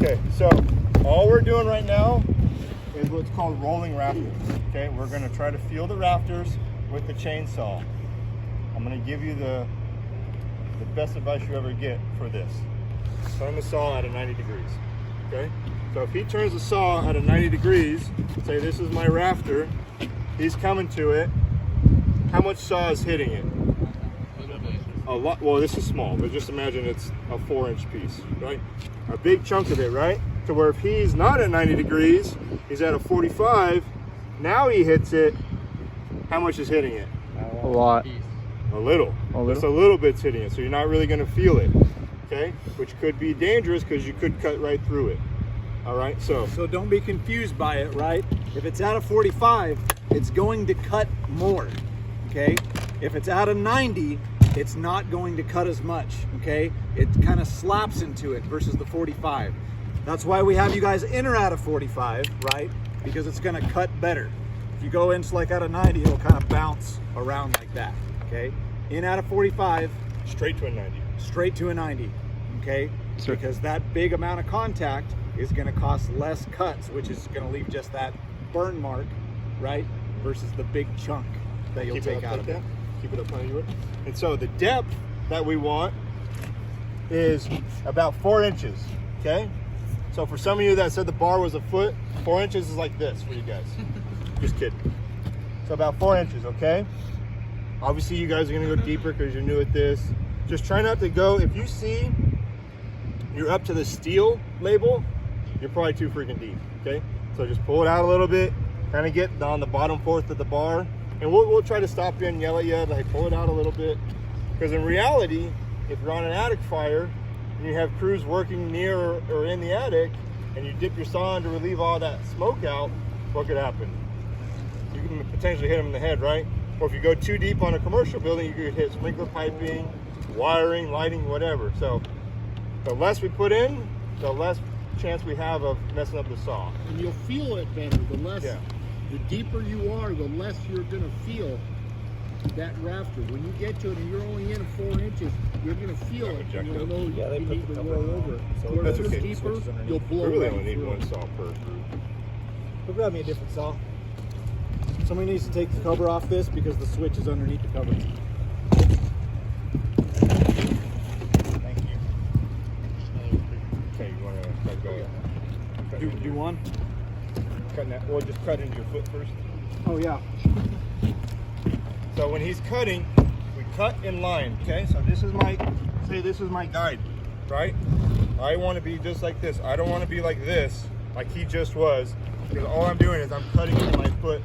Okay, so all we're doing right now is what's called rolling rafters. Okay, we're gonna try to feel the rafters with the chainsaw. I'm gonna give you the best advice you ever get for this. Turn the saw at a 90 degrees, okay? So if he turns the saw at a 90 degrees, say this is my rafter, he's coming to it, how much saw is hitting it? A lot. Well, this is small, but just imagine it's a 4-inch piece, right? A big chunk of it, right? To where if he's not at 90 degrees, he's at a 45, now he hits it, how much is hitting it? A lot. A little. Just a little bit's hitting it, so you're not really gonna feel it, okay? Which could be dangerous because you could cut right through it. All right, so don't be confused by it, right? If it's at a 45, it's going to cut more, okay? If it's at a 90, it's not going to cut as much, okay? It kind of slaps into it versus the 45. That's why we have you guys enter at a 45, right? Because it's gonna cut better. If you go in like at a 90, it'll kind of bounce around like that, okay? In at a 45. straight to a 90. Straight to a 90, okay? Sure. Because that big amount of contact is gonna cost less cuts, which is gonna leave just that burn mark, right? Versus the big chunk that you'll take out of it. Keep it up how you would. And so the depth that we want is about 4 inches, okay? So for some of you that said the bar was a foot, 4 inches is like this for you guys. Just kidding. So about 4 inches, okay? Obviously you guys are gonna go deeper because you're new at this. Just try not to go, if you see you're up to the steel label, you're probably too freaking deep, okay? So just pull it out a little bit, kind of get on the bottom fourth of the bar, and we'll try to stop you and yell at you, like pull it out a little bit. Because in reality, if you're on an attic fire and you have crews working near or in the attic and you dip your saw in to relieve all that smoke out, what could happen? You can potentially hit them in the head, right? Or if you go too deep on a commercial building, you could hit sprinkler piping, wiring, lighting, whatever. So the less we put in, the less chance we have of messing up the saw. And you'll feel it better. The deeper you are, the less you're gonna feel that rafter. When you get to it and you're only in 4 inches, you're gonna feel it. And you'll know you need to roll over. So that's okay. Deeper, you'll blow. We really only need one saw per group. Go grab me a different saw. Somebody needs to take the cover off this because the switch is underneath the cover. Thank you. Okay, you want to go? Do one? Cutting that, or just cut into your foot first. Oh yeah. So when he's cutting, we cut in line, okay? So this is my guide, right? I want to be just like this. I don't want to be like this, like he just was, because all I'm doing is I'm cutting with my foot.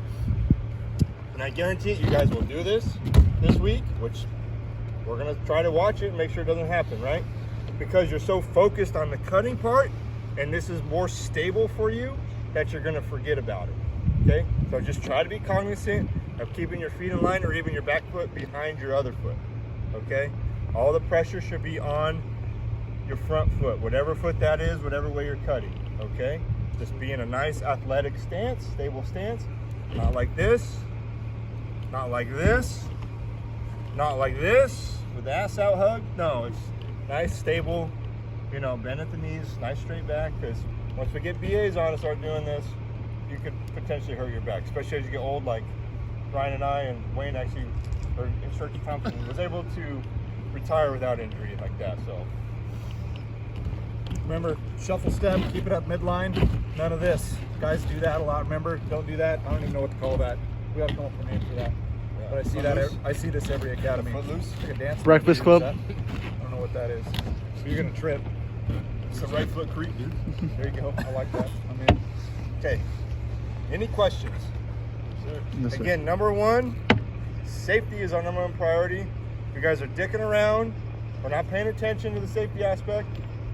And I guarantee you guys will do this week, which we're gonna try to watch it and make sure it doesn't happen, right? Because you're so focused on the cutting part, and this is more stable for you, that you're gonna forget about it, okay? So just try to be cognizant of keeping your feet in line or even your back foot behind your other foot, okay? All the pressure should be on your front foot, whatever foot that is, whatever way you're cutting, okay? Just be in a nice athletic stance, stable stance, not like this, not like this, not like this, with the ass out hug. No, it's nice, stable, you know, bend at the knees, nice straight back, because once we get BAs on and start doing this, you could potentially hurt your back, especially as you get old, like Ryan and I and Wayne actually, or Instructor Thompson, was able to retire without injury like that, so. Remember, shuffle step, keep it up midline, none of this. Guys do that a lot, remember? Don't do that. I don't even know what to call that. We have to come up with a name for that. Yeah. But I see this every academy. Footloose? Like a dance. Breakfast Club? I don't know what that is. So you're gonna trip. It's a right foot creep, dude. There you go. I like that. I'm in. Okay. Any questions? Yes, sir. Again, number one, safety is our number one priority. If you guys are dicking around, we're not paying attention to the safety aspect,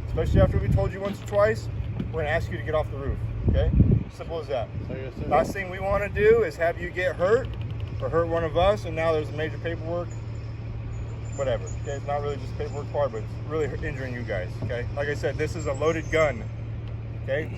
especially after we told you once or twice, we're gonna ask you to get off the roof, okay? Simple as that. Last thing we wanna do is have you get hurt or hurt one of us, and now there's major paperwork, whatever, okay? It's not really just paperwork part, but it's really injuring you guys, okay? Like I said, this is a loaded gun, okay?